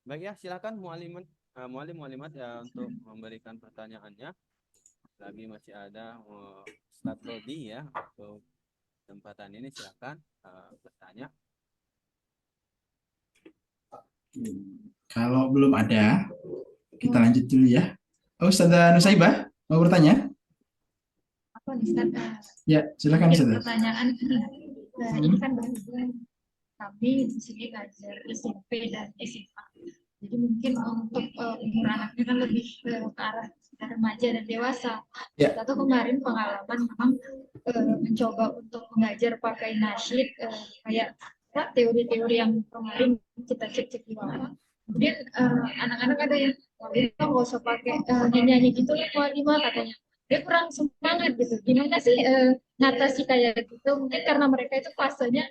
Baik ya, silakan mualimat, mualimat ya untuk memberikan pertanyaannya. Lagi masih ada Ustadz Rodi ya untuk kesempatan ini silakan bertanya. Kalau belum ada, kita lanjut dulu ya. Oh, Ustazah Nusaibah, mau bertanya? Apa nih Ustaz? Ya, silakan Mungkin Ustazah. pertanyaan ini, ini Hmm. kan berhubung kami di sini ngajar SMP dan SMA. Jadi mungkin untuk umur anaknya kan lebih ke arah remaja dan dewasa. Ya, Kita tuh kemarin pengalaman memang mencoba untuk mengajar pakai nasyid kayak teori-teori yang kemarin kita cek-cek di bawah. Kemudian anak-anak ada yang kita nggak usah pakai nyanyi-nyanyi gitu lah Lima katanya. Dia kurang semangat gitu. Gimana sih ngatasi kayak gitu? Mungkin karena mereka itu fasenya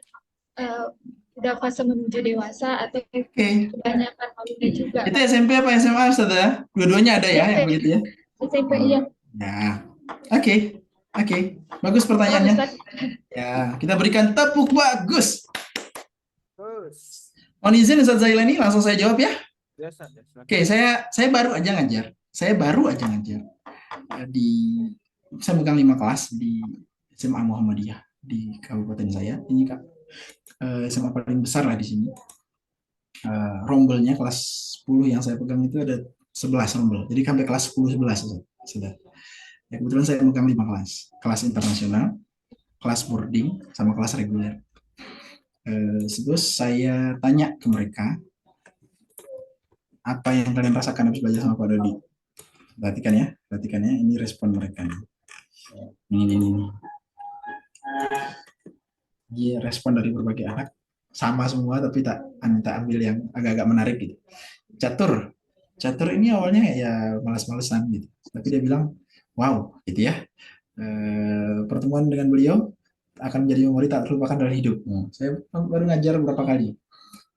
eh, udah fase menuju dewasa atau oke. kebanyakan holiday juga Itu kan. SMP apa SMA, Ustazah? Dua-duanya ada ya yang SMP, begitu ya? SMP Oh, iya. ya. Oke, oke. Bagus Tolong pertanyaannya. Ustaz. Ya, kita berikan tepuk bagus. Terus, Mohon izin Ustaz Zailani, langsung saya jawab ya. biasa ya, Oke, silakan. saya baru aja ngajar. Saya baru aja ngajar di saya megang 5 kelas di SMA Muhammadiyah di kabupaten saya. Ini Kak, SMA paling besar lah di sini. Rombelnya kelas 10 yang saya pegang itu ada 11 rombel. Jadi sampai kelas 10 11 sudah. Ya, kebetulan saya megang 5 kelas. Kelas internasional, kelas boarding, sama kelas reguler. Terus saya tanya ke mereka, apa yang kalian rasakan habis belajar sama Pak Dodi? Perhatikan ya, ini respon mereka. Ini. Dia respon dari berbagai anak sama semua, tapi tak ambil yang agak-agak menarik gitu. Catur, Catur ini awalnya ya malas-malesan gitu, tapi dia bilang, wow, gitu ya. Pertemuan dengan beliau akan menjadi memori tak terlupakan dalam hidup. Saya baru ngajar berapa kali?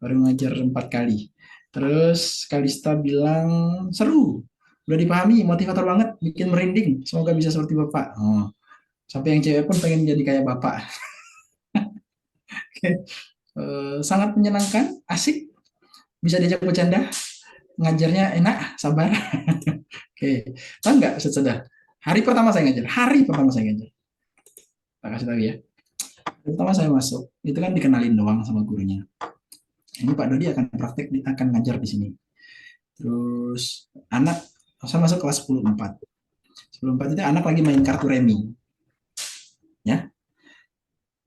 Baru ngajar 4 kali. Terus Kalista bilang seru, udah dipahami, motivator banget, bikin merinding. Semoga bisa seperti bapak. Sampai yang cewek pun pengen jadi kayak bapak. Sangat menyenangkan, asik, bisa diajak bercanda, ngajarnya enak, sabar. Oke, tahu nggak sesudah hari pertama saya ngajar, tak kasih tahu ya. Hari pertama saya masuk, itu kan dikenalin doang sama gurunya. Ini Pak Dodi akan praktek, akan ngajar di sini. Terus anak, saya masuk kelas 10 4. 10 4 itu anak lagi main kartu remi, ya.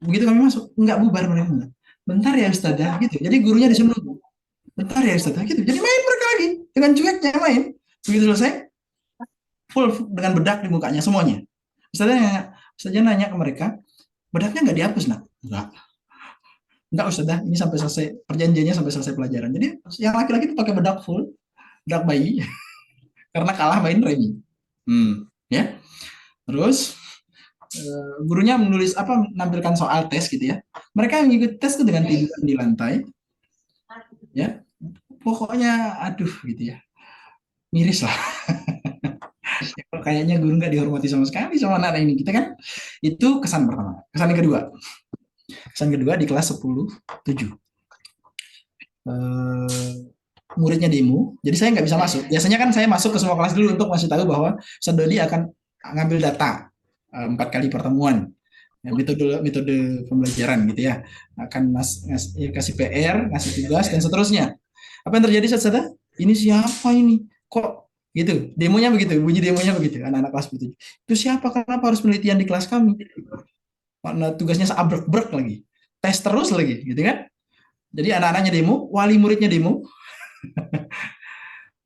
Begitu kami masuk, nggak bubar mereka. Bentar ya Ustazah, gitu. Jadi gurunya disuruh, bentar ya Ustazah, gitu. Jadi main mereka lagi, dengan cueknya main. Begitu selesai, full dengan bedak di mukanya semuanya. Ustazah nanya ke mereka, bedaknya nggak dihapus nak? Enggak Ustazah, ini sampai selesai perjanjiannya, sampai selesai pelajaran. Jadi yang laki-laki itu pakai bedak full, bedak bayi, karena kalah main remi. Ya. Terus gurunya menulis apa, menampilkan soal tes gitu ya. Mereka yang ikut tes itu dengan tiduran di lantai, ya. Pokoknya aduh gitu ya, miris lah. Kayaknya guru nggak dihormati sama sekali sama anak ini kita kan. Itu kesan pertama. Kesan kedua di kelas 10 7. Eh, muridnya demo, jadi saya nggak bisa masuk. Biasanya kan saya masuk ke semua kelas dulu untuk masih tahu bahwa Sadodi akan ngambil data 4 kali pertemuan, ya, metode metode pembelajaran gitu ya, akan kasih PR, ngasih tugas dan seterusnya. Apa yang terjadi saat ini siapa ini kok gitu, demonya begitu, bunyi demonya begitu, anak-anak kelas 7 itu siapa, kenapa harus penelitian di kelas kami, mana tugasnya seabrek-brek lagi, tes terus lagi gitu kan. Jadi anak-anaknya demo, wali muridnya demo,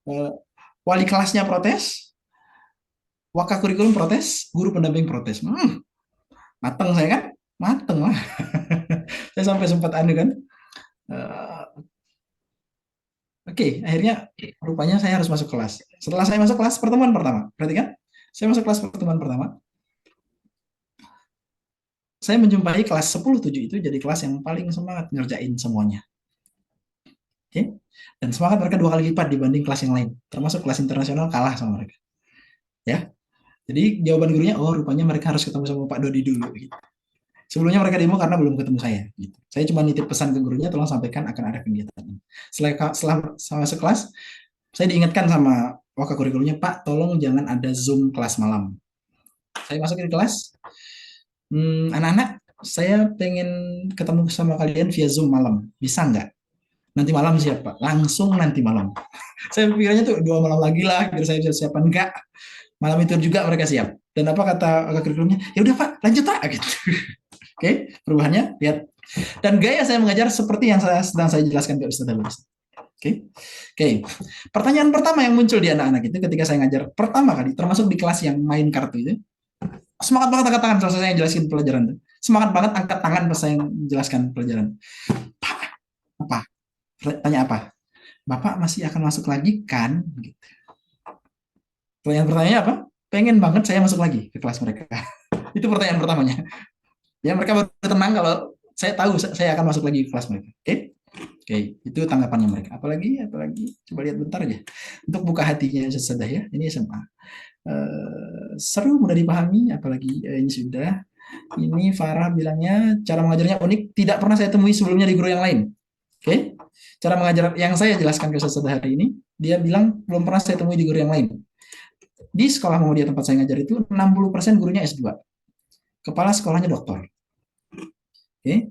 eh, wali kelasnya protes, wakakurikulum protes, guru pendamping protes. Mateng saya kan, mateng lah. Saya sampai sempat anu kan. Oke, akhirnya rupanya saya harus masuk kelas. Setelah saya masuk kelas pertemuan pertama, berarti kan? Saya masuk kelas pertemuan pertama, saya menjumpai kelas 10 7 itu jadi kelas yang paling semangat ngerjain semuanya. Oke? Dan semangat mereka 2 kali lipat dibanding kelas yang lain, termasuk kelas internasional kalah sama mereka. Ya, jadi jawaban gurunya, oh rupanya mereka harus ketemu sama Pak Dodi dulu. Gitu. Sebelumnya mereka demo karena belum ketemu saya. Gitu. Saya cuma nitip pesan ke gurunya, tolong sampaikan akan ada kegiatan ini. Setelah masuk kelas, saya diingatkan sama wakil kurikulumnya, Pak, tolong jangan ada Zoom kelas malam. Saya masuk ke kelas, anak-anak, saya pengen ketemu sama kalian via Zoom malam. Bisa nggak? Nanti malam siapa? Langsung nanti malam. Saya pikirnya tuh 2 malam lagi lah, biar saya bisa siapkan. Enggak. Malam itu juga mereka siap. Dan apa kata wakil kurikulumnya? Ya udah Pak, lanjut Pak. Gitu. Oke, perubahannya lihat. Dan gaya saya mengajar seperti yang sedang saya jelaskan ke Ustaz Abel. Oke. Pertanyaan pertama yang muncul di anak-anak itu ketika saya ngajar pertama kali, termasuk di kelas yang main kartu itu, semangat banget angkat tangan selesai saya jelasin pelajaran itu. Semangat banget angkat tangan pas saya jelaskan pelajaran. Pak, apa? Tanya apa? Bapak masih akan masuk lagi kan? Gitu. Pertanyaannya apa? Pengen banget saya masuk lagi ke kelas mereka. Itu pertanyaan pertamanya. Ya mereka baru tenang kalau saya tahu saya akan masuk lagi ke kelas mereka. Oke, itu tanggapannya mereka. Apalagi, coba lihat bentar aja. Untuk buka hatinya sudah ya. Ini SMA. Seru, mudah dipahami. Apalagi ini sudah. Ini Farah bilangnya cara mengajarnya unik. Tidak pernah saya temui sebelumnya di guru yang lain. Oke, cara mengajar yang saya jelaskan ke Ustaz hari ini, dia bilang belum pernah saya temui di guru yang lain. Di sekolah Muhammadiyah tempat saya ngajar itu 60% gurunya S2. Kepala sekolahnya doktor. Oke.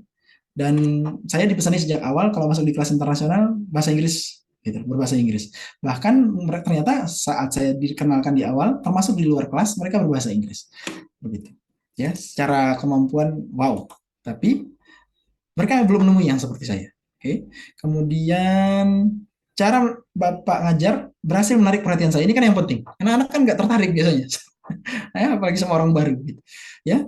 Dan saya dipesani sejak awal kalau masuk di kelas internasional bahasa Inggris gitu, berbahasa Inggris. Bahkan ternyata saat saya dikenalkan di awal, termasuk di luar kelas mereka berbahasa Inggris. Begitu. Ya, secara kemampuan wow. Tapi mereka belum nemu yang seperti saya. Oke. Kemudian cara Bapak ngajar berhasil menarik perhatian saya. Ini kan yang penting. Anak-anak kan nggak tertarik biasanya. Apalagi sama orang baru gitu. Ya,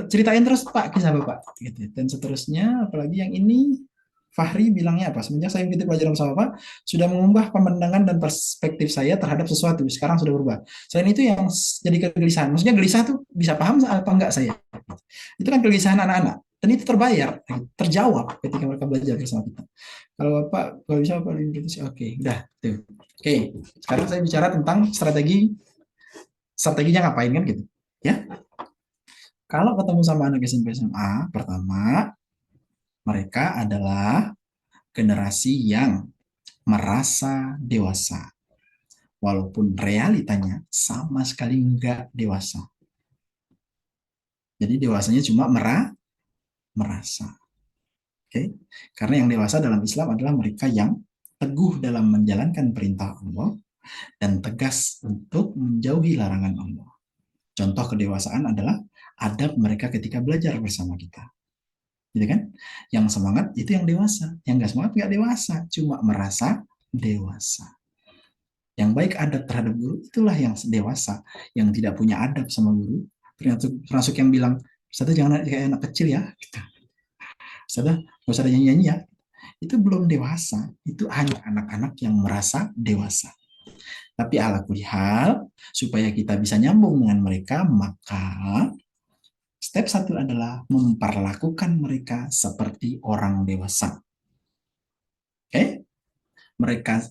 ceritain terus Pak kisah Bapak gitu. Dan seterusnya, apalagi yang ini Fahri bilangnya apa? Semenjak saya mengikuti pelajaran bersama Pak, sudah mengubah pemandangan dan perspektif saya terhadap sesuatu. Sekarang sudah berubah. Selain itu yang jadi kegelisahan. Maksudnya gelisah tuh bisa paham apa enggak saya? Itu kan kegelisahan anak-anak. Dan itu terbayar, terjawab ketika mereka belajar bersama kita. Kalau Bapak, kalau bisa Bapak oke, udah. Tuh. Oke, sekarang saya bicara tentang strateginya ngapain kan gitu. Ya, kalau ketemu sama anak SMP SMA, pertama, mereka adalah generasi yang merasa dewasa. Walaupun realitanya sama sekali enggak dewasa. Jadi dewasanya cuma merasa. Oke? Karena yang dewasa dalam Islam adalah mereka yang teguh dalam menjalankan perintah Allah dan tegas untuk menjauhi larangan Allah. Contoh kedewasaan adalah adab mereka ketika belajar bersama kita. Gitu kan? Yang semangat itu yang dewasa, yang nggak semangat nggak dewasa, cuma merasa dewasa. Yang baik adab terhadap guru itulah yang dewasa, yang tidak punya adab sama guru, termasuk yang bilang, Ustazah jangan kayak anak kecil ya, gitu. Ustazah nggak usah ada nyanyi-nyanyi ya. Itu belum dewasa, itu hanya anak-anak yang merasa dewasa. Tapi ala kulihal, supaya kita bisa nyambung dengan mereka, maka step 1 adalah memperlakukan mereka seperti orang dewasa. Oke?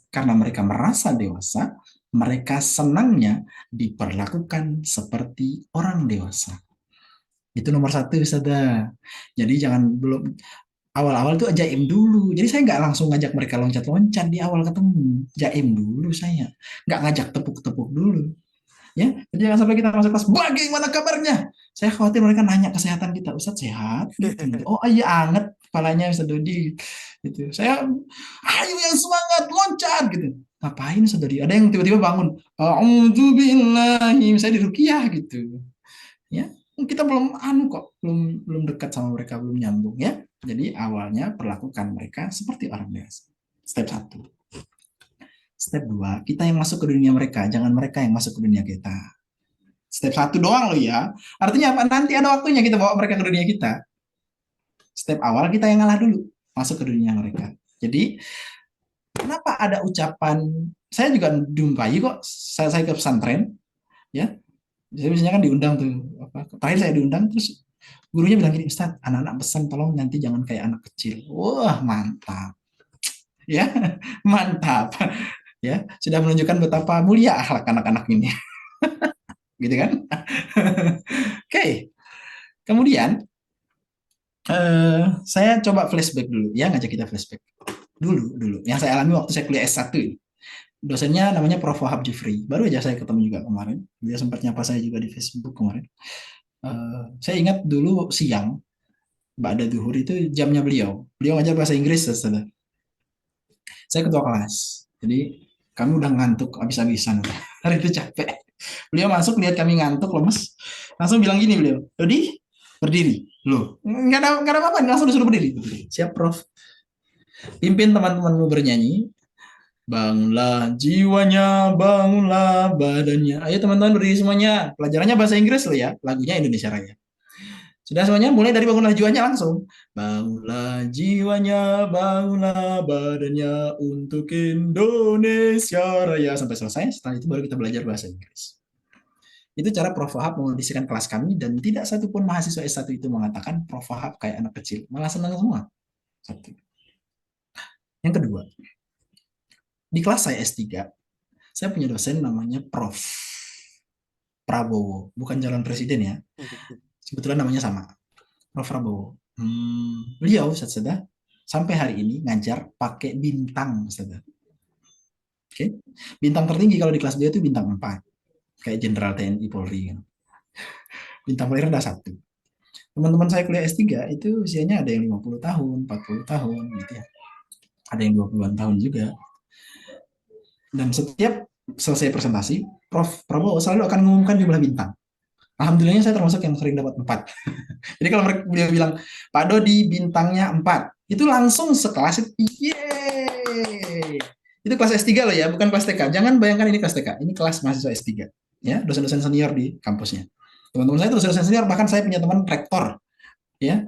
Karena mereka merasa dewasa, mereka senangnya diperlakukan seperti orang dewasa. Itu nomor 1, Ustazah. Jadi jangan belum awal-awal tuh jaim dulu. Jadi saya nggak langsung ngajak mereka loncat-loncat di awal ketemu. Jaim dulu saya. Nggak ngajak tepuk-tepuk dulu. Ya, jadi jangan sampai kita masuk kelas, bagaimana kabarnya? Saya khawatir mereka nanya kesehatan kita, Ustaz sehat? Oh iya anget kepalanya Ustaz Dodi. Gitu. Saya, ayo yang semangat loncat gitu. Ngapain Ustaz Dodi? Ada yang tiba-tiba bangun, A'udzubillahi, saya diruqyah gitu. Ya, kita belum kok, belum dekat sama mereka, belum nyambung ya. Jadi awalnya perlakukan mereka seperti orang biasa. Step 1. Step 2, kita yang masuk ke dunia mereka, jangan mereka yang masuk ke dunia kita. Step 1 doang loh ya. Artinya apa? Nanti ada waktunya kita bawa mereka ke dunia kita. Step awal kita yang ngalah dulu, masuk ke dunia mereka. Jadi, kenapa ada ucapan, saya juga dijumpai kok, saya ke pesantren, ya. Saya biasanya kan diundang tuh, terakhir saya diundang, terus gurunya bilang gini, Ustaz, anak-anak pesan tolong nanti jangan kayak anak kecil. Wah, mantap. Ya, mantap. Ya, sudah menunjukkan betapa mulia akhlak anak-anak ini. Gitu kan? Oke. Kemudian Saya coba flashback dulu ya, ngajak kita flashback dulu yang saya alami waktu saya kuliah S1 ini. Dosennya namanya Prof. Wahab Jufri. Baru aja saya ketemu juga kemarin. Dia sempat nyapa saya juga di Facebook kemarin. Saya ingat dulu siang, Ba'da Duhur itu jamnya beliau. Beliau ngajar bahasa Inggris, saudara. Saya ketua kelas. Jadi kami udah ngantuk habis-habisan. Hari itu capek. Beliau masuk lihat kami ngantuk lemes, langsung bilang gini beliau, Dodi berdiri. Loh, nggak ada apa-apa, langsung disuruh berdiri. Siap Prof. Pimpin teman-temanmu bernyanyi. Bangunlah jiwanya, bangunlah badannya. Ayo teman-teman berdiri semuanya. Pelajarannya bahasa Inggris loh ya, lagunya Indonesia Raya. Sudah semuanya, mulai dari bangunlah jiwanya langsung. Bangunlah jiwanya, bangunlah badannya untuk Indonesia Raya. Sampai selesai, setelah itu baru kita belajar bahasa Inggris. Itu cara Prof. Wahab mengondisikan kelas kami, dan tidak satupun mahasiswa S1 itu mengatakan Prof. Wahab kayak anak kecil. Malah senang semua. Satu. Yang kedua, di kelas saya S3, saya punya dosen namanya Prof. Prabowo. Bukan calon presiden ya. Sebetulnya namanya sama. Prof. Prabowo. Beliau, Ustaz, sampai hari ini ngajar pakai bintang, Ustaz. Oke. Bintang tertinggi kalau di kelas dia itu bintang 4. Kayak Jenderal TNI Polri. Bintang paling rendah 1. Teman-teman saya kuliah S3 itu usianya ada yang 50 tahun, 40 tahun gitu ya. Ada yang 20-an tahun juga. Dan setiap selesai presentasi, Prof. Prabowo selalu akan mengumumkan jumlah bintang. Alhamdulillahnya saya termasuk yang sering dapat 4. Jadi kalau beliau bilang, Pak Dodi bintangnya 4, itu langsung sekelas, yeay. Itu kelas S3 loh ya, bukan kelas TK. Jangan bayangkan ini kelas TK, ini kelas mahasiswa S3. Ya, dosen-dosen senior di kampusnya. Teman-teman saya itu dosen senior, bahkan saya punya teman rektor. Ya,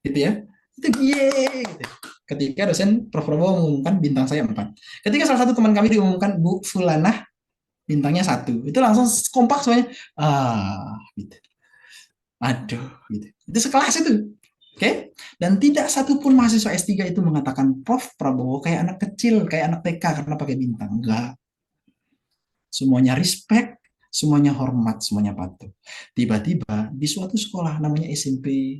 gitu ya. Itu yeay. Gitu. Ketika dosen Prof. Prabowo mengumumkan bintang saya 4. Ketika salah satu teman kami diumumkan Bu Fulanah bintangnya 1, itu langsung kompak semuanya. Gitu. Aduh, gitu. Itu sekelas itu. Oke? Dan tidak satupun mahasiswa S3 itu mengatakan Prof. Prabowo kayak anak kecil, kayak anak TK karena pakai bintang. Enggak. Semuanya respect, semuanya hormat, semuanya patuh. Tiba-tiba di suatu sekolah namanya SMP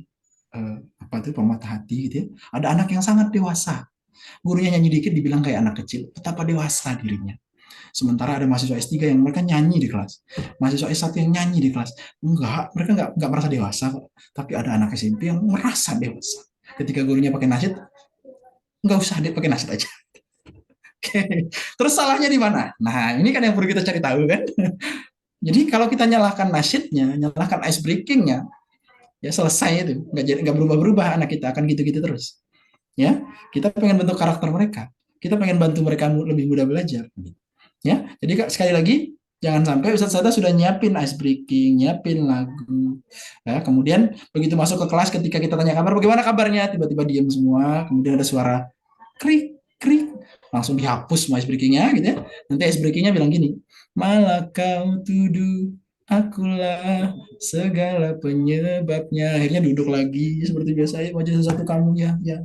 apa itu Permata Hati gitu ya, ada anak yang sangat dewasa. Gurunya nyanyi dikit dibilang kayak anak kecil, betapa dewasa dirinya. Sementara ada mahasiswa S3 yang mereka nyanyi di kelas. Mahasiswa S1 yang nyanyi di kelas. Enggak, mereka enggak merasa dewasa kok. Tapi ada anak SMP yang merasa dewasa. Ketika gurunya pakai nasyid, enggak usah dia pakai nasyid aja. Oke. Terus salahnya di mana? Nah, ini kan yang perlu kita cari tahu kan. Jadi kalau kita nyalahkan nasyidnya, nyalahkan ice breakingnya, ya selesai itu. Enggak berubah-berubah anak kita, akan gitu-gitu terus. Ya, kita pengen bentuk karakter mereka. Kita pengen bantu mereka lebih mudah belajar. Ya, jadi sekali lagi jangan sampai Ustadz Sada sudah nyiapin ice breaking, nyiapin lagu. Ya, kemudian begitu masuk ke kelas ketika kita tanya kabar, bagaimana kabarnya? Tiba-tiba diam semua, kemudian ada suara krik krik, langsung dihapus semua ice breakingnya gitu ya. Nanti ice breakingnya bilang gini, malah kau tuduh akulah segala penyebabnya. Akhirnya duduk lagi seperti biasa, wajah satu kamu ya gitu.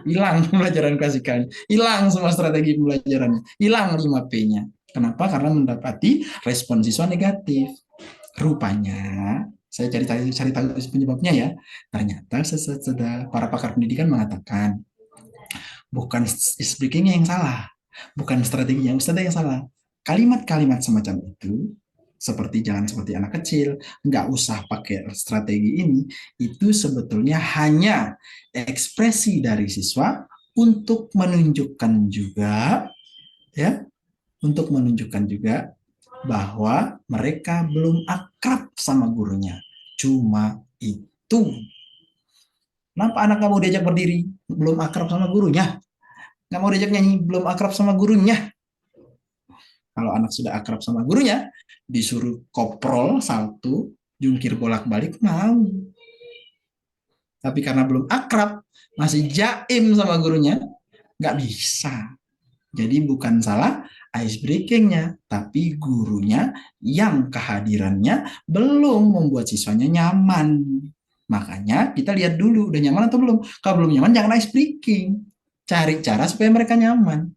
Hilang pembelajaran klasikalnya, hilang semua strategi pembelajarannya, hilang 5P-nya. Kenapa? Karena mendapati respon siswa negatif. Rupanya saya cari tahu penyebabnya ya. Ternyata para pakar pendidikan mengatakan bukan speakingnya yang salah, bukan strateginya Ustazah yang salah. Kalimat-kalimat semacam itu seperti jangan seperti anak kecil, nggak usah pakai strategi ini, itu sebetulnya hanya ekspresi dari siswa untuk menunjukkan juga, ya, untuk menunjukkan juga bahwa mereka belum akrab sama gurunya. Cuma itu. Kenapa anak nggak mau diajak berdiri? Belum akrab sama gurunya. Nggak mau diajak nyanyi? Belum akrab sama gurunya. Kalau anak sudah akrab sama gurunya, disuruh koprol, salto, jungkir bolak-balik, mau. Tapi karena belum akrab, masih jaim sama gurunya, nggak bisa. Jadi bukan salah ice breakingnya, tapi gurunya yang kehadirannya belum membuat siswanya nyaman. Makanya kita lihat dulu, udah nyaman atau belum. Kalau belum nyaman, jangan ice breaking. Cari cara supaya mereka nyaman.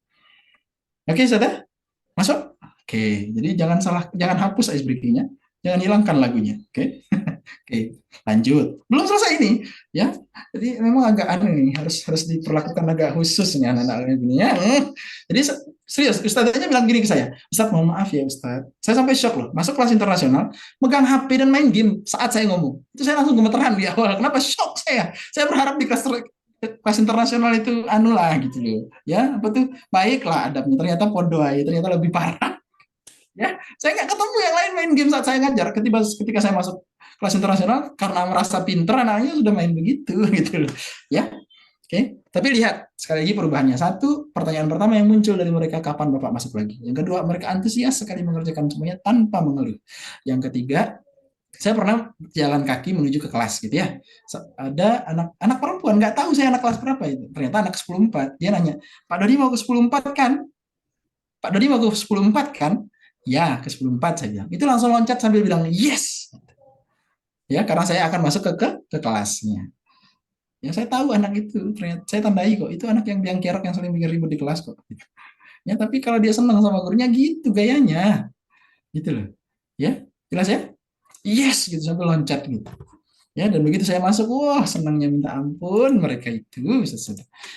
Oke, sudah? Masuk? Oke, jadi jangan hapus ice breakingnya, jangan hilangkan lagunya. Oke. Oke, lanjut. Belum selesai ini, ya. Jadi memang agak aneh nih, harus harus diperlakukan agak khusus nih anak-anak gini ya. Jadi serius, Ustadznya bilang gini ke saya, Ustadz mohon maaf ya Ustadz, saya sampai shock loh, masuk kelas internasional, megang HP dan main game saat saya ngomong. Itu saya langsung gemeteran di awal. Kenapa shock saya? Saya berharap di kelas internasional itu anu lah gitu loh. Ya, apa tuh? Baiklah adabnya. Ternyata podoai, ternyata lebih parah. Ya, saya nggak ketemu yang lain main game saat saya ngajar. Ketika saya masuk kelas internasional, karena merasa pinter anaknya sudah main begitu gitu loh. Ya, oke. Tapi lihat sekali lagi perubahannya. Satu, pertanyaan pertama yang muncul dari mereka, kapan Bapak masuk lagi? Yang kedua, mereka antusias sekali mengerjakan semuanya tanpa mengeluh. Yang ketiga, saya pernah jalan kaki menuju ke kelas gitu ya. Ada anak perempuan, nggak tahu saya anak kelas berapa itu. Ternyata anak 10-4. Dia nanya, Pak Dodi mau ke 10-4 kan? Pak Dodi mau ke 10-4 kan? Ya, ke 10-4 saya bilang. Itu langsung loncat sambil bilang, yes! Ya, karena saya akan masuk ke kelasnya. Ya, saya tahu anak itu. Ternyata saya tandai kok. Itu anak yang biang kerok yang sering bikin ribut di kelas kok. Ya, tapi kalau dia senang sama gurunya gitu gayanya. Gitu loh. Ya, jelas ya? Yes! Gitu, sambil loncat gitu. Ya, dan begitu saya masuk, wah senangnya minta ampun mereka itu.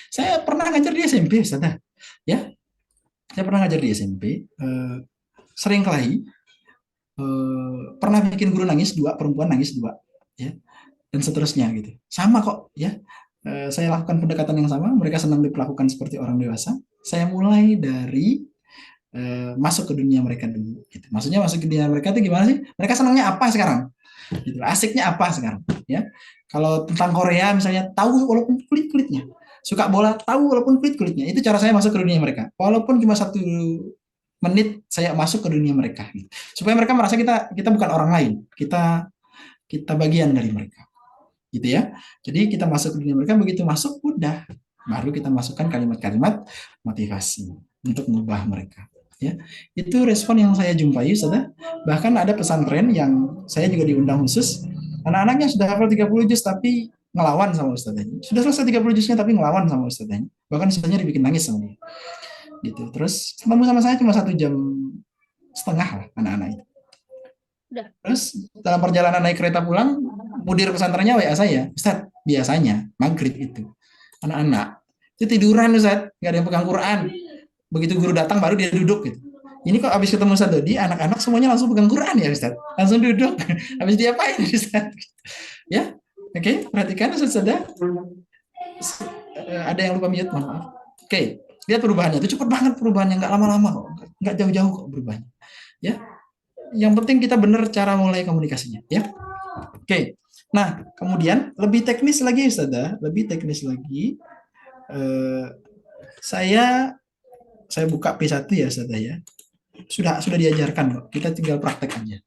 Saya pernah ngajar di SMP, Ustaz. Ya, saya pernah ngajar di SMP. Sering kali pernah bikin guru nangis dua, perempuan nangis dua, ya, dan seterusnya gitu. Sama kok, ya. Saya lakukan pendekatan yang sama. Mereka senang diperlakukan seperti orang dewasa. Saya mulai dari masuk ke dunia mereka dulu. Gitu. Maksudnya masuk ke dunia mereka itu gimana sih? Mereka senangnya apa sekarang? Gitu. Asiknya apa sekarang? Ya. Kalau tentang Korea misalnya tahu walaupun kulit-kulitnya. Suka bola tahu walaupun kulit-kulitnya. Itu cara saya masuk ke dunia mereka. Walaupun cuma 1 menit saya masuk ke dunia mereka gitu. Supaya mereka merasa kita bukan orang lain, kita bagian dari mereka gitu ya. Jadi kita masuk ke dunia mereka, begitu masuk udah baru kita masukkan kalimat-kalimat motivasi untuk mengubah mereka ya. Itu respon yang saya jumpai Ustaz. Bahkan ada pesantren yang saya juga diundang khusus, anak-anaknya sudah hafal 30 juz tapi ngelawan sama ustaznya. Sudah selesai 30 juznya tapi ngelawan sama ustaznya. Bahkan ustaznya dibikin nangis sama dia gitu. Terus ketemu sama saya cuma 1,5 jam lah anak-anak itu. Terus dalam perjalanan naik kereta pulang, mudir pesantrennya WA saya, Ustaz, biasanya maghrib itu anak-anak itu tiduran Ustaz, nggak ada yang pegang Quran. Begitu guru datang baru dia duduk gitu. Ini kok habis ketemu Ustaz Dodi, anak-anak semuanya langsung pegang Quran ya Ustaz, langsung duduk. Habis diapain Ustaz? Ya, oke, perhatikan Ustaz ada yang lupa mute, maaf. Oke, lihat perubahannya itu cepat banget perubahannya, nggak lama-lama kok, nggak jauh-jauh kok perubahannya. Ya, yang penting kita benar cara mulai komunikasinya. Ya, oke. Nah, kemudian lebih teknis lagi, Ustazah, lebih teknis lagi. Saya buka P1 ya, Ustazah ya. Sudah diajarkan kok. Kita tinggal praktek aja.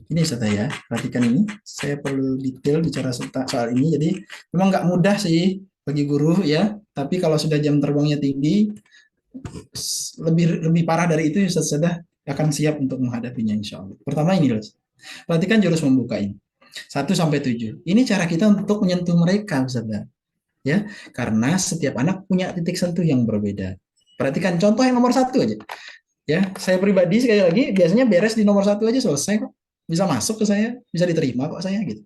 Ini Ustazah ya, perhatikan ini. Saya perlu detail bicara soal ini. Jadi memang nggak mudah sih bagi guru ya. Tapi kalau sudah jam terbangnya tinggi, lebih parah dari itu Ustazah akan siap untuk menghadapinya insya Allah. Pertama ini loh. Perhatikan jurus membuka ini. 1-7. Ini cara kita untuk menyentuh mereka Ustazah. Ya, karena setiap anak punya titik sentuh yang berbeda. Perhatikan contoh yang nomor 1 aja. Ya, saya pribadi sekali lagi biasanya beres di nomor 1 aja selesai kok. Bisa masuk ke saya, bisa diterima kok saya gitu.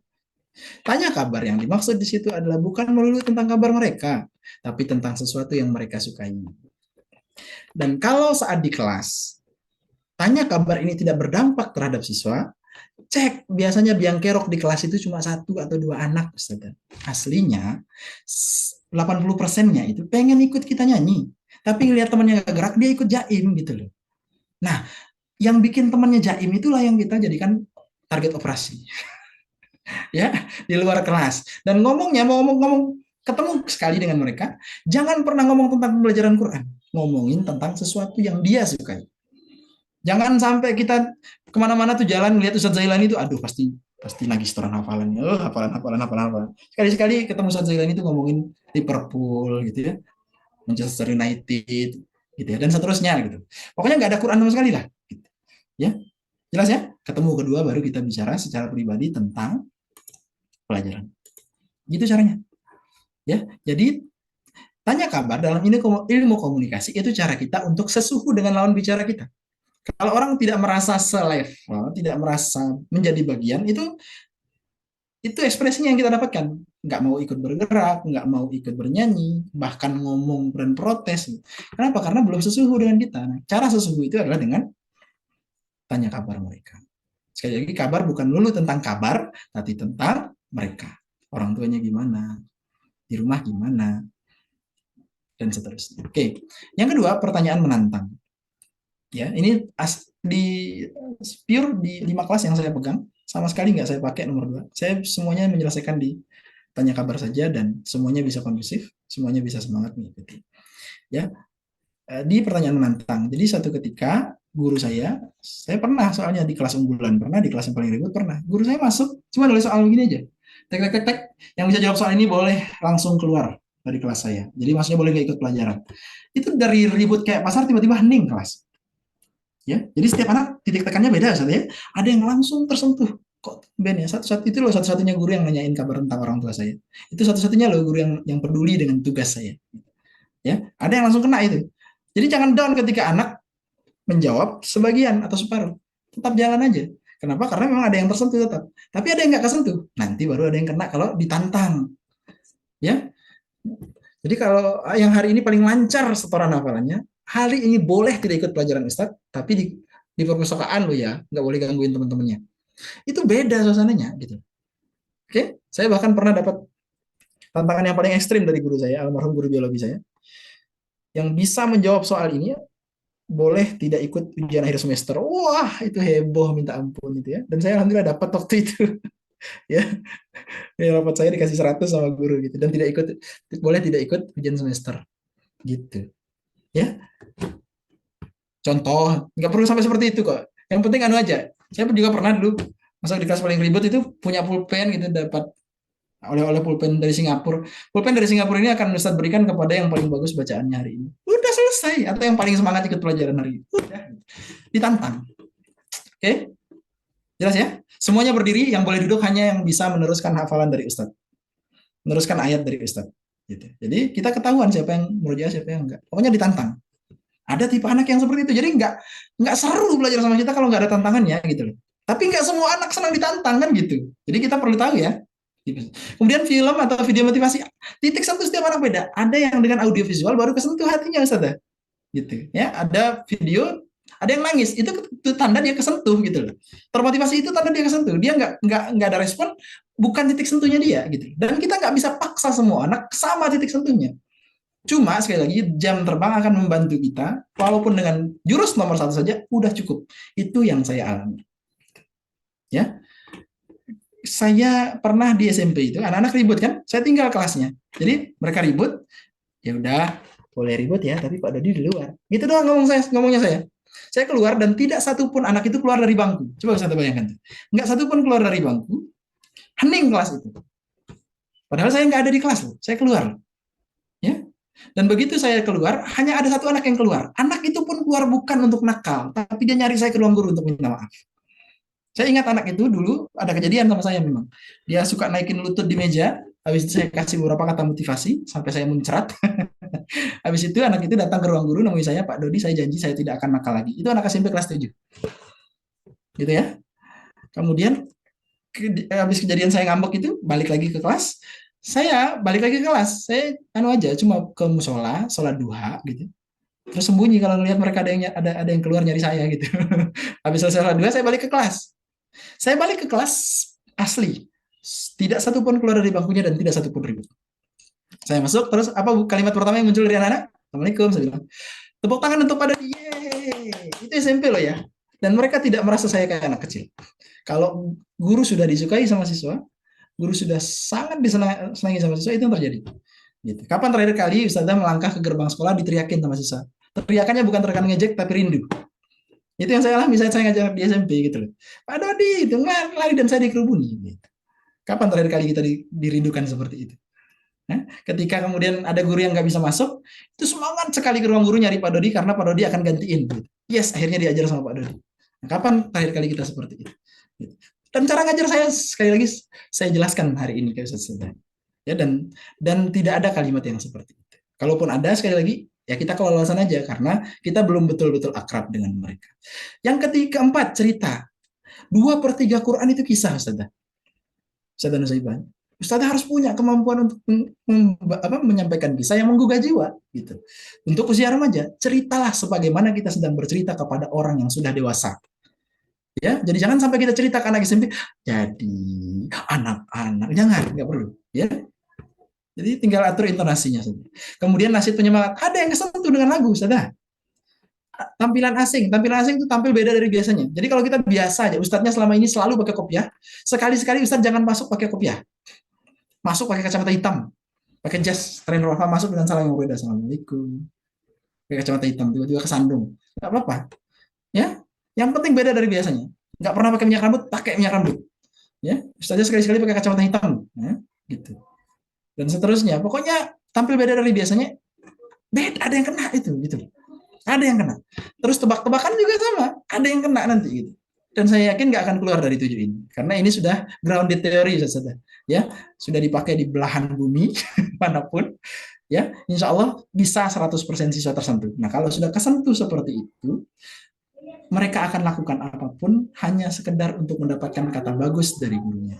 Tanya kabar, yang dimaksud di situ adalah bukan melulu tentang kabar mereka, tapi tentang sesuatu yang mereka sukai. Dan kalau saat di kelas, tanya kabar ini tidak berdampak terhadap siswa, cek biasanya biang kerok di kelas itu cuma 1 atau 2 anak. Aslinya 80%-nya itu pengen ikut kita nyanyi, tapi ngelihat temannya gak gerak, dia ikut jaim gitu loh. Nah, yang bikin temannya jaim itulah yang kita jadikan target operasi. Ya, di luar kelas. Dan ngomongnya mau ngomong ketemu sekali dengan mereka, jangan pernah ngomong tentang pembelajaran Quran, ngomongin tentang sesuatu yang dia sukai. Jangan sampai kita kemana-mana tuh jalan lihat Ustadz Zailani itu, aduh pasti lagi setoran hafalannya, hafalan. Sekali-sekali ketemu Ustadz Zailani itu ngomongin Liverpool gitu ya, Manchester United gitu ya, dan seterusnya gitu. Pokoknya nggak ada Quran sama sekali lah. Gitu. Ya, jelas ya. Ketemu kedua baru kita bicara secara pribadi tentang pelajaran. Gitu caranya. Ya, jadi tanya kabar dalam ini ilmu komunikasi itu cara kita untuk sesuhu dengan lawan bicara kita. Kalau orang tidak merasa selevel, tidak merasa menjadi bagian, itu Itu ekspresinya yang kita dapatkan. Nggak mau ikut bergerak, nggak mau ikut bernyanyi, bahkan ngomong dan protes. Kenapa? Karena belum sesuhu dengan kita. Nah, cara sesuhu itu adalah dengan tanya kabar mereka. Sekali lagi, kabar bukan melulu tentang kabar, tapi tentang mereka. Orang tuanya gimana, di rumah gimana, dan seterusnya. Oke, yang kedua, pertanyaan menantang. Ya, ini di pure di 5 kelas yang saya pegang, sama sekali nggak saya pakai nomor 2. Saya semuanya menyelesaikan di tanya kabar saja, dan semuanya bisa kondusif, semuanya bisa semangat mengikuti. Ya, di pertanyaan menantang. Jadi satu ketika guru saya pernah soalnya di kelas unggulan, pernah di kelas yang paling ribut, pernah. Guru saya masuk, cuma nulis soal begini aja. Tek, tek, tek, tek. Yang bisa jawab soal ini boleh langsung keluar dari kelas saya. Jadi maksudnya boleh nggak ikut pelajaran. Itu dari ribut kayak pasar, tiba-tiba hening kelas. Ya, jadi setiap anak titik tekannya beda, ya. Ada yang langsung tersentuh. Kok Ben ya, satu-satu itu loh satu-satunya guru yang nanyain kabar tentang orang tua saya. Itu satu-satunya loh guru yang peduli dengan tugas saya. Ya, ada yang langsung kena itu. Jadi jangan down ketika anak menjawab sebagian atau separuh. Tetap jalan aja. Kenapa? Karena memang ada yang tersentuh tetap. Tapi ada yang nggak kesentuh. Nanti baru ada yang kena kalau ditantang. Ya. Jadi kalau yang hari ini paling lancar setoran hafalannya, hari ini boleh tidak ikut pelajaran Ustadz, tapi di perpustakaan lo ya, nggak boleh gangguin teman-temannya. Itu beda suasananya gitu. Oke, saya bahkan pernah dapat tantangan yang paling ekstrim dari guru saya, almarhum guru biologi saya, yang bisa menjawab soal ini boleh tidak ikut ujian akhir semester. Wah, itu heboh minta ampun itu ya. Dan saya alhamdulillah dapat waktu itu. Ya, rapat saya dikasih 100 sama guru gitu, dan tidak ikut, boleh tidak ikut ujian semester gitu. Ya, contoh, nggak perlu sampai seperti itu kok. Yang penting anu aja. Saya juga pernah dulu masuk di kelas paling ribet itu punya pulpen gitu, dapat oleh pulpen dari Singapura. Pulpen dari Singapura ini akan Ustadz berikan kepada yang paling bagus bacaannya hari ini. Udah selesai. Atau yang paling semangat ikut pelajaran hari ini. Udah. Ditantang. Oke? Jelas ya? Semuanya berdiri, yang boleh duduk hanya yang bisa meneruskan hafalan dari Ustadz. Meneruskan ayat dari Ustadz. Gitu. Jadi kita ketahuan siapa yang murojaah, siapa yang enggak. Pokoknya ditantang. Ada tipe anak yang seperti itu. Jadi nggak seru belajar sama kita kalau nggak ada tantangannya gitu loh. Tapi nggak semua anak senang ditantang kan gitu. Jadi kita perlu tahu ya. Kemudian film atau video motivasi, titik satu setiap anak beda. Ada yang dengan audio visual baru kesentuh hatinya Ustaz. Gitu ya. Ada video, ada yang nangis, itu tanda dia kesentuh gitu loh. Termotivasi itu tanda dia kesentuh. Dia nggak ada respon, bukan titik sentuhnya dia gitu. Dan kita nggak bisa paksa semua anak sama titik sentuhnya. Cuma sekali lagi jam terbang akan membantu kita, walaupun dengan jurus nomor 1 saja udah cukup. Itu yang saya alami. Ya, saya pernah di SMP itu anak-anak ribut kan, saya tinggal kelasnya. Jadi mereka ribut, ya udah boleh ribut ya, tapi Pak Dodi di luar. Gitu doang ngomongnya saya. Saya keluar dan tidak satupun anak itu keluar dari bangku. Coba bisa bayangkan, nggak satupun keluar dari bangku, hening kelas itu. Padahal saya nggak ada di kelas, saya keluar. Ya. Dan begitu saya keluar, hanya ada satu anak yang keluar. Anak itu pun keluar bukan untuk nakal, tapi dia nyari saya ke ruang guru untuk minta maaf. Saya ingat anak itu dulu ada kejadian sama saya memang. Dia suka naikin lutut di meja, habis itu saya kasih beberapa kata motivasi, sampai saya muncrat. Habis itu anak itu datang ke ruang guru, nemui saya, Pak Dodi, saya janji saya tidak akan nakal lagi. Itu anak SMP kelas 7. Gitu ya. Kemudian, habis kejadian saya ngambek itu, balik lagi ke kelas, saya balik lagi ke kelas, saya aja cuma ke musola, sholat duha gitu, terus sembunyi kalau ngelihat mereka ada yang keluar nyari saya gitu. Habis selesai sholat duha saya balik ke kelas, asli, tidak satu pun keluar dari bangkunya dan tidak satu pun ribut. Saya masuk, terus apa kalimat pertama yang muncul dari anak-anak? Assalamualaikum, saya bilang, tepuk tangan untuk pada itu SMP loh ya. Dan mereka tidak merasa saya kayak anak kecil. Kalau guru sudah disukai sama siswa, guru sudah sangat disenangi sama siswa, itu yang terjadi. Gitu. Kapan terakhir kali Ustazah melangkah ke gerbang sekolah diteriakin sama siswa? Teriakannya bukan teriakan ngejek tapi rindu. Itu yang saya alami saat saya ngajar di SMP gitu loh. Pak Dodi, itu lari dan saya dikerubuni. Gitu. Kapan terakhir kali kita dirindukan seperti itu? Nah, ketika kemudian ada guru yang nggak bisa masuk, itu semangat sekali ke ruang guru nyari Pak Dodi karena Pak Dodi akan gantiin. Gitu. Yes, akhirnya diajar sama Pak Dodi. Nah, kapan terakhir kali kita seperti itu? Gitu. Dan cara ngajar saya sekali lagi saya jelaskan hari ini ke Ustaz. Ya, dan tidak ada kalimat yang seperti itu. Kalaupun ada, sekali lagi ya kita kelolosan aja karena kita belum betul-betul akrab dengan mereka. Yang keempat, cerita. 2/3 Quran itu kisah, Ustaz. Ustaz dan Nusaibah. Ustaz harus punya kemampuan untuk menyampaikan kisah yang menggugah jiwa gitu. Untuk usia remaja, ceritalah sebagaimana kita sedang bercerita kepada orang yang sudah dewasa. Ya, jadi jangan sampai kita cerita ke anak SMP, jadi anak-anak, jangan, nggak perlu. Ya, jadi tinggal atur intonasinya saja. Kemudian nasihat penyemangat, ada yang kesentuh dengan lagu, sudah. Tampilan asing itu tampil beda dari biasanya. Jadi kalau kita biasa aja, ustadznya selama ini selalu pakai kopiah, sekali-sekali ustadz jangan masuk pakai kopiah, masuk pakai kacamata hitam, pakai jas, tren Rafa masuk dengan salam yang berbeda, assalamualaikum, pakai kacamata hitam, tiba-tiba kesandung, nggak apa-apa, ya. Yang penting beda dari biasanya. Nggak pernah pakai minyak rambut, ya. Ustadznya sekali-sekali pakai kacamata hitam, ya, gitu. Dan seterusnya. Pokoknya tampil beda dari biasanya, beda, ada yang kena itu, gitu. Ada yang kena. Terus tebak-tebakan juga sama, ada yang kena nanti gitu. Dan saya yakin nggak akan keluar dari 7 ini, karena ini sudah grounded teori sudah, ya, sudah dipakai di belahan bumi manapun, ya, insya Allah bisa 100% siswa tersentuh. Nah, kalau sudah kesentuh seperti itu, mereka akan lakukan apapun hanya sekedar untuk mendapatkan kata bagus dari gurunya.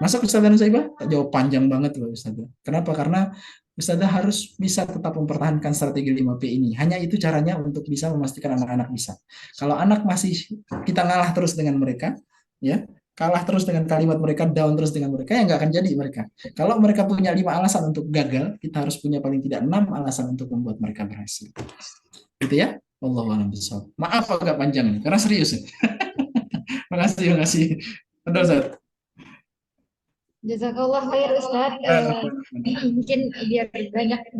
Masuk Ustazah Nusaibah? Jawab panjang banget loh Ustazah. Kenapa? Karena Ustazah harus bisa tetap mempertahankan strategi 5P ini. Hanya itu caranya untuk bisa memastikan anak-anak bisa. Kalau anak masih kita ngalah terus dengan mereka, ya, kalah terus dengan kalimat mereka, down terus dengan mereka, ya nggak akan jadi mereka. Kalau mereka punya 5 alasan untuk gagal, kita harus punya paling tidak 6 alasan untuk membuat mereka berhasil. Gitu ya? Wallahu a'lam bishawab. Maaf agak panjang nih, karena serius. Makasih, makasih. Udah, Ustaz. Jazakallah khair Ustaz. Mungkin biar banyak